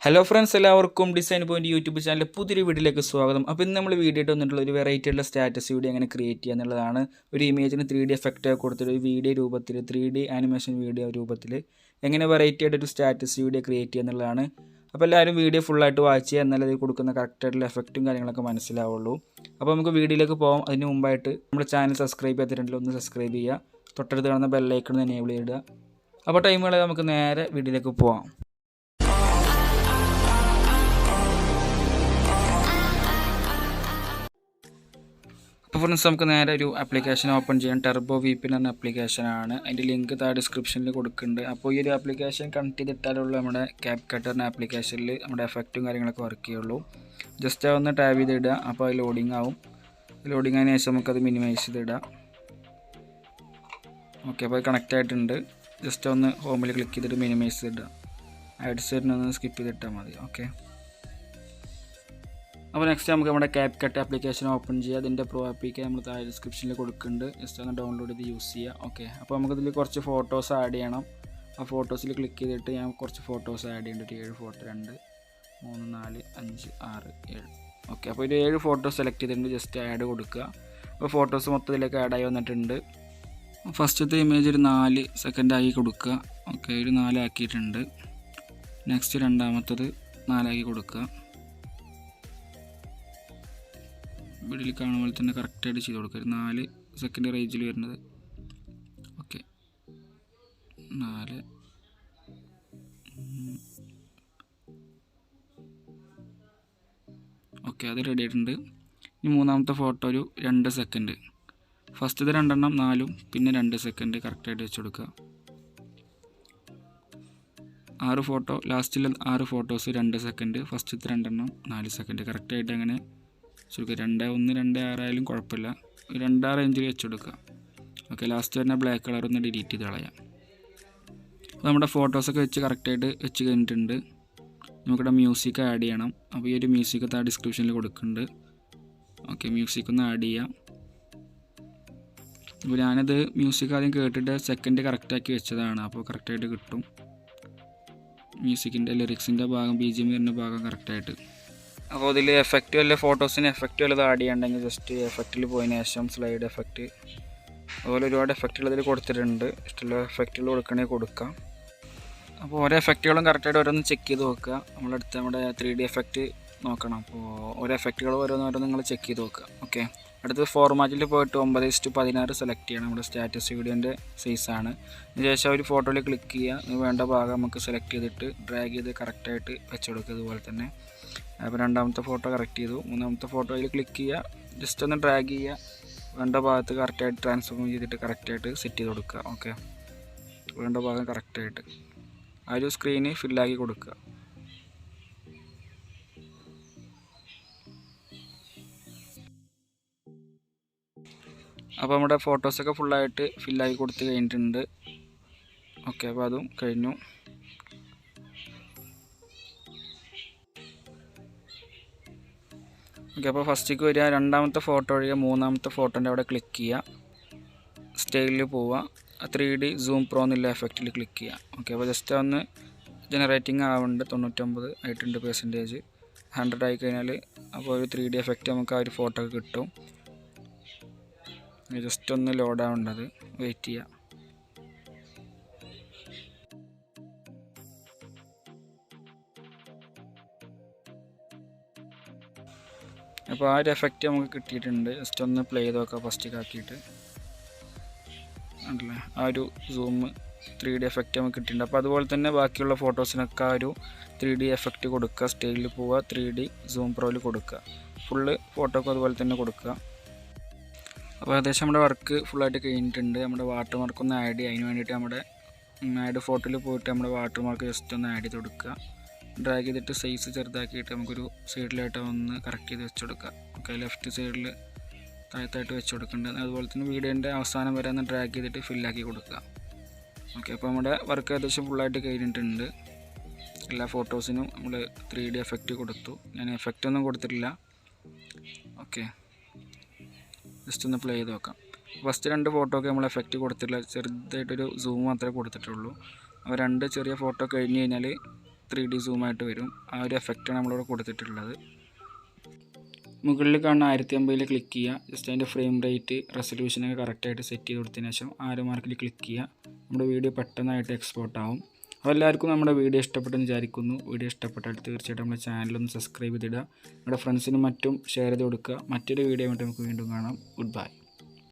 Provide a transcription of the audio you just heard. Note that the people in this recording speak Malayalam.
ഹലോ ഫ്രണ്ട്സ്, എല്ലാവർക്കും ഡിസൈൻ പോയിന്റ് യൂട്യൂബ് ചാനലിലെ പുതിയൊരു വീഡിയോയിലേക്ക് സ്വാഗതം. അപ്പോൾ ഇന്ന് നമ്മൾ വീഡിയോ ആയിട്ട് വന്നിട്ടുള്ള ഒരു വെറൈറ്റി ആയിട്ടുള്ള സ്റ്റാറ്റസ് വീഡിയോ എങ്ങനെ ക്രിയേറ്റ് ചെയ്യുക എന്നുള്ളതാണ്. ഒരു ഇമേജിന് 3D എഫക്റ്റ് കൊടുത്തിട്ട് ഒരു വീഡിയോ രൂപത്തിൽ 3D ആനിമേഷൻ വീഡിയോ രൂപത്തിൽ എങ്ങനെ വെറൈറ്റി ആയിട്ടൊരു സ്റ്റാറ്റസ് വീഡിയോ ക്രിയേറ്റ് ചെയ്യുക എന്നുള്ളതാണ്. അപ്പോൾ എല്ലാവരും വീഡിയോ ഫുള്ളായിട്ട് വാച്ച് ചെയ്യുക, എന്നാലേ അത് കൊടുക്കുന്ന കറക്റ്റായിട്ടുള്ള എഫക്റ്റും കാര്യങ്ങളൊക്കെ മനസ്സിലാവുള്ളൂ. അപ്പോൾ നമുക്ക് വീഡിയോയിലേക്ക് പോകാം. അതിന് മുമ്പായിട്ട് നമ്മുടെ ചാനൽ സബ്സ്ക്രൈബ് ചെയ്തിട്ടുണ്ടെങ്കിൽ ഒന്ന് സബ്സ്ക്രൈബ് ചെയ്യുക, തൊട്ടടുത്ത് കാണുന്ന ബെല്ലൈക്കൺ എനേബിൾ ചെയ്യുക. അപ്പോൾ ടൈമുകളെ നമുക്ക് നേരെ വീഡിയോയിലേക്ക് പോകാം. അപ്പോൾ ഫ്രണ്ട്സ്, നമുക്ക് നേരെ ഒരു ആപ്ലിക്കേഷൻ ഓപ്പൺ ചെയ്യാം. ടെർബോ VPN എന്ന ആപ്ലിക്കേഷനാണ്. അതിൻ്റെ ലിങ്ക് താഴെ ഡിസ്ക്രിപ്ഷനിൽ കൊടുക്കുന്നുണ്ട്. അപ്പോൾ ഈ ഒരു ആപ്ലിക്കേഷൻ കണക്ട് ചെയ്തിട്ടാലുള്ള നമ്മുടെ capcut എന്ന ആപ്ലിക്കേഷനിൽ നമ്മുടെ എഫക്റ്റും കാര്യങ്ങളൊക്കെ വർക്ക് ചെയ്യുള്ളൂ. ജസ്റ്റ് ഒന്ന് ടാബ് ചെയ്തിടുക. അപ്പോൾ അത് ലോഡിങ് ആവും. ലോഡിങ് ആയതിനു ശേഷം നമുക്കത് മിനിമൈസ് ചെയ്തിടാം. ഓക്കെ, അപ്പോൾ അത് കണക്റ്റ് ആയിട്ടുണ്ട്. ജസ്റ്റ് ഒന്ന് ഹോമിൽ ക്ലിക്ക് ചെയ്തിട്ട് മിനിമൈസ് ചെയ്തിടുക. ആഡ്സ് ഒന്ന് സ്കിപ്പ് ചെയ്തിട്ടാൽ മതി. ഓക്കെ, അപ്പോൾ നെക്സ്റ്റ് നമുക്ക് നമ്മുടെ capcut ആപ്ലിക്കേഷൻ ഓപ്പൺ ചെയ്യുക. അതിൻ്റെ പ്രോ APK നമ്മൾ താഴെ ഡിസ്ക്രിപ്ഷനിൽ കൊടുക്കുന്നുണ്ട്. ജസ്റ്റ് ഒന്ന് ഡൗൺലോഡ് ചെയ്ത് യൂസ് ചെയ്യുക. ഓക്കെ, അപ്പോൾ നമുക്കിതിൽ കുറച്ച് ഫോട്ടോസ് ആഡ് ചെയ്യണം. ആ ഫോട്ടോസിൽ ക്ലിക്ക് ചെയ്തിട്ട് ഞാൻ കുറച്ച് ഫോട്ടോസ് ആഡ് ചെയ്യുന്നുണ്ട്. 7 ഫോട്ടോ, 2, 3, 4, 5, 6, 7. ഓക്കെ, അപ്പോൾ ഒരു 7 ഫോട്ടോ സെലക്ട് ചെയ്തിട്ടുണ്ട്. ജസ്റ്റ് ആഡ് കൊടുക്കുക. അപ്പോൾ ഫോട്ടോസ് മൊത്തത്തിലേക്ക് ആഡായി വന്നിട്ടുണ്ട്. ഫസ്റ്റത്തെ ഇമേജ് ഒരു 4 സെക്കൻഡ് ആക്കി കൊടുക്കുക. ഓക്കെ, ഒരു 4 ആക്കിയിട്ടുണ്ട്. നെക്സ്റ്റ് രണ്ടാമത്തത് 4 ആക്കി കൊടുക്കുക. വീഡിയോയിൽ കാണുന്ന പോലെ തന്നെ കറക്റ്റായിട്ട് ചെയ്ത് കൊടുക്കുക. 4 സെക്കൻഡ് റേഞ്ചിൽ വരുന്നത്. ഓക്കെ, 4. ഓക്കെ, അത് റെഡി ആയിട്ടുണ്ട്. ഇനി മൂന്നാമത്തെ ഫോട്ടോ ഒരു 2 സെക്കൻഡ്. ഫസ്റ്റത്തെ 2 എണ്ണം 4, പിന്നെ 2 സെക്കൻഡ് കറക്റ്റായിട്ട് വെച്ച് കൊടുക്കുക. 6 ഫോട്ടോ, ലാസ്റ്റിൽ 6 ഫോട്ടോസ് 2 സെക്കൻഡ്. ഫസ്റ്റത്തെ 2 എണ്ണം 4 സെക്കൻഡ് കറക്റ്റായിട്ട് അങ്ങനെ വെച്ചെടുക്കുക. 2, 1, 2, 6 ആയാലും കുഴപ്പമില്ല. 2 ആ റേഞ്ചിൽ വെച്ചെടുക്കുക. ഓക്കെ, ലാസ്റ്റ് തന്നെ ബ്ലാക്ക് കളർ ഒന്ന് ഡിലീറ്റ് ചെയ്ത് കളയാം. അപ്പോൾ നമ്മുടെ ഫോട്ടോസൊക്കെ വെച്ച് കറക്റ്റായിട്ട് വെച്ച് കഴിഞ്ഞിട്ടുണ്ട്. നമുക്കിവിടെ മ്യൂസിക് ആഡ് ചെയ്യണം. അപ്പോൾ ഈ ഒരു മ്യൂസിക് ആ ഡിസ്ക്രിപ്ഷനിൽ കൊടുക്കുന്നുണ്ട്. ഓക്കെ, മ്യൂസിക് ഒന്ന് ആഡ് ചെയ്യാം. അപ്പോൾ ഞാനത് മ്യൂസിക് ആദ്യം കേട്ടിട്ട് സെക്കൻഡ് കറക്റ്റാക്കി വെച്ചതാണ്. അപ്പോൾ കറക്റ്റായിട്ട് കിട്ടും. മ്യൂസിക്കിൻ്റെ ലിറിക്സിൻ്റെ ഭാഗം, BGM വരുന്ന ഭാഗം കറക്റ്റായിട്ട്. അപ്പോൾ ഇതിൽ എഫക്റ്റ് വല്ല ഫോട്ടോസിന് എഫക്റ്റ് വല്ലതും ആഡ് ചെയ്യണമെങ്കിൽ ജസ്റ്റ് എഫക്റ്റിൽ പോയതിന് ശേഷം സ്ലൈഡ് എഫക്റ്റ്, അതുപോലെ ഒരുപാട് എഫക്റ്റുകൾ ഇതിൽ കൊടുത്തിട്ടുണ്ട്. ഇഷ്ടമുള്ള എഫക്റ്റുകൾ കൊടുക്കണമെങ്കിൽ കൊടുക്കാം. അപ്പോൾ ഓരോ എഫക്റ്റുകളും കറക്റ്റായിട്ട് ഓരോന്ന് ചെക്ക് ചെയ്ത് നോക്കുക. നമ്മളടുത്ത് നമ്മുടെ 3D എഫക്റ്റ് നോക്കണം. അപ്പോൾ ഓരോ എഫക്റ്റുകൾ ഓരോന്നോരോന്ന് നിങ്ങൾ ചെക്ക് ചെയ്ത് നോക്കുക. ഓക്കെ, അടുത്തത് ഫോർമാറ്റിൽ പോയിട്ട് 9:16 സെലക്ട് ചെയ്യണം. നമ്മുടെ സ്റ്റാറ്റസ് വീഡിയോൻ്റെ സൈസാണ്. അതിനുശേഷം ഒരു ഫോട്ടോയിൽ ക്ലിക്ക് ചെയ്യുക. വേണ്ട ഭാഗം നമുക്ക് സെലക്ട് ചെയ്തിട്ട് ഡ്രാഗ് ചെയ്ത് കറക്റ്റായിട്ട് വെച്ച് കൊടുക്കുക. അതുപോലെ തന്നെ അപ്പോൾ രണ്ടാമത്തെ ഫോട്ടോ കറക്റ്റ് ചെയ്തു. മൂന്നാമത്തെ ഫോട്ടോയിൽ ക്ലിക്ക് ചെയ്യുക. ജസ്റ്റ് ഒന്ന് ഡ്രാഗ് ചെയ്യുക. വേണ്ട ഭാഗത്ത് കറക്റ്റായിട്ട് ട്രാൻസ്ഫോം ചെയ്തിട്ട് കറക്റ്റായിട്ട് സെറ്റ് ചെയ്ത് കൊടുക്കുക. ഓക്കെ, വേണ്ട ഭാഗം കറക്റ്റായിട്ട് ആ ഒരു സ്ക്രീന് ഫില്ലാക്കി കൊടുക്കുക. അപ്പോൾ നമ്മുടെ ഫോട്ടോസൊക്കെ ഫുള്ളായിട്ട് ഫില്ലാക്കി കൊടുത്ത് കഴിഞ്ഞിട്ടുണ്ട്. ഓക്കെ, അപ്പോൾ അതും കഴിഞ്ഞു. ഓക്കെ, അപ്പോൾ ഫസ്റ്റിലേക്ക് വരിക. രണ്ടാമത്തെ ഫോട്ടോ ഒഴികെ മൂന്നാമത്തെ ഫോട്ടോൻ്റെ അവിടെ ക്ലിക്ക് ചെയ്യുക. സ്റ്റൈലിൽ പോവുക. 3D സൂം പ്രോ എന്നുള്ള എഫക്റ്റിൽ ക്ലിക്ക് ചെയ്യുക. ഓക്കെ, അപ്പോൾ ജസ്റ്റ് ഒന്ന് ജനറേറ്റിംഗ് ആവുന്നുണ്ട്. 99 ആയിട്ടുണ്ട് %. 100 ആയിക്കഴിഞ്ഞാൽ അപ്പോൾ ഒരു 3D എഫക്റ്റ് നമുക്ക് ആ ഒരു ഫോട്ടോ കിട്ടും. ജസ്റ്റ് ഒന്ന് ലോഡ് ആവേണ്ടത്, വെയിറ്റ് ചെയ്യുക. അപ്പോൾ ആ ഒരു എഫക്റ്റ് നമുക്ക് കിട്ടിയിട്ടുണ്ട്. ജസ്റ്റ് ഒന്ന് പ്ലേ ചെയ്ത് നോക്കാം. ഫസ്റ്റ് ആക്കിയിട്ട് അല്ലേ ആ ഒരു സൂം 3D എഫക്റ്റ് നമുക്ക് കിട്ടിയിട്ടുണ്ട്. അപ്പോൾ അതുപോലെ തന്നെ ബാക്കിയുള്ള ഫോട്ടോസിനൊക്കെ ആ ഒരു 3D എഫക്റ്റ് കൊടുക്കുക. സ്റ്റൈലിൽ പോവുക, 3D സൂം പ്രോയിൽ കൊടുക്കുക. ഫുള്ള് ഫോട്ടോക്കും അതുപോലെ തന്നെ കൊടുക്കുക. അപ്പോൾ ഏകദേശം നമ്മുടെ വർക്ക് ഫുള്ളായിട്ട് കഴിഞ്ഞിട്ടുണ്ട്. നമ്മുടെ വാട്ടർ മാർക്ക് ഒന്ന് ആഡ് ചെയ്യുക. അതിന് വേണ്ടിയിട്ട് നമ്മുടെ ആഡ് ഫോട്ടോയിൽ പോയിട്ട് നമ്മുടെ വാട്ടർ മാർക്ക് ജസ്റ്റ് ഒന്ന് ആഡ് ചെയ്ത് കൊടുക്കുക. ഡ്രാഗ് ചെയ്തിട്ട് സൈസ് ചെറുതാക്കിയിട്ട് നമുക്കൊരു സൈഡിലായിട്ട് ഒന്ന് കറക്റ്റ് ചെയ്ത് വെച്ച് കൊടുക്കുക. ഓക്കെ, ലെഫ്റ്റ് സൈഡിൽ താഴത്തായിട്ട് വെച്ച് കൊടുക്കേണ്ടത്. അതുപോലെ തന്നെ വീഡിയോൻ്റെ അവസാനം വരെ ഒന്ന് ഡ്രാഗ് ചെയ്തിട്ട് ഫില്ലാക്കി കൊടുക്കുക. ഓക്കെ, അപ്പോൾ നമ്മുടെ വർക്ക് ഏകദേശം ഫുള്ളായിട്ട് കഴിഞ്ഞിട്ടുണ്ട്. എല്ലാ ഫോട്ടോസിനും നമ്മൾ 3D എഫക്റ്റ് കൊടുത്തു. ഞാൻ എഫക്റ്റ് ഒന്നും കൊടുത്തിട്ടില്ല. ഓക്കെ, ജസ്റ്റ് ഒന്ന് പ്ലേ ചെയ്ത് നോക്കാം. ഫസ്റ്റ് 2 ഫോട്ടോക്ക് നമ്മൾ എഫക്റ്റ് കൊടുത്തിട്ടില്ല. ചെറുതായിട്ടൊരു സൂം മാത്രമേ കൊടുത്തിട്ടുള്ളൂ. അപ്പോൾ 2 ചെറിയ ഫോട്ടോ കഴിഞ്ഞ് കഴിഞ്ഞാൽ 3D സൂമായിട്ട് വരും. ആ ഒരു എഫക്റ്റാണ് നമ്മളിവിടെ കൊടുത്തിട്ടുള്ളത്. മുകളിൽ കാണുന്ന 1050 ക്ലിക്ക് ചെയ്യുക. ജസ്റ്റ് അതിൻ്റെ ഫ്രെയിം റേറ്റ് റെസൊല്യൂഷനൊക്കെ കറക്റ്റായിട്ട് സെറ്റ് ചെയ്ത് കൊടുത്തതിന് ശേഷം ആരോ മാർക്കിൽ ക്ലിക്ക് ചെയ്യുക. നമ്മുടെ വീഡിയോ പെട്ടെന്നായിട്ട് എക്സ്പോർട്ട് ആവും. അപ്പോൾ എല്ലാവർക്കും നമ്മുടെ വീഡിയോ ഇഷ്ടപ്പെട്ടെന്ന് വിചാരിക്കുന്നു. വീഡിയോ ഇഷ്ടപ്പെട്ടാൽ തീർച്ചയായിട്ടും നമ്മുടെ ചാനലൊന്ന് സബ്സ്ക്രൈബ് ചെയ്തിടുക. നമ്മുടെ ഫ്രണ്ട്സിനും മറ്റും ഷെയർ ചെയ്ത് കൊടുക്കുക. മറ്റൊരു വീഡിയോ ആയിട്ട് നമുക്ക് വീണ്ടും കാണാം. Good bye.